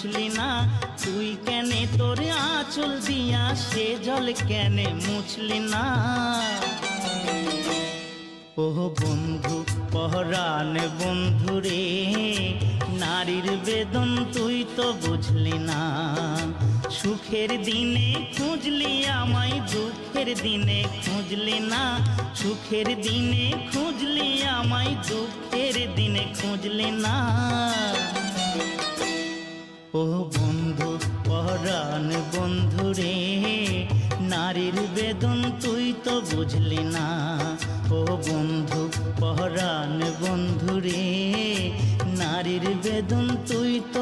বুঝলি না তুই কেনে তোর আঁচল দিয়া সে জল কেনে মুছলি না। ও বন্ধু পহরান বন্ধু রে, নারীর বেদন তুই তো বুঝলি না। সুখের দিনে খুঁজলি আমায় দুঃখের দিনে খুঁজলি না। সুখের দিনে খুঁজলি আমায় দুঃখের দিনে খুঁজলি না। ও বন্ধু পহরান বন্ধু রে, নারীর বেদন তুই তো বুঝলি না। ও বন্ধু পহরান বন্ধু রে, নারীর বেদন তুই তো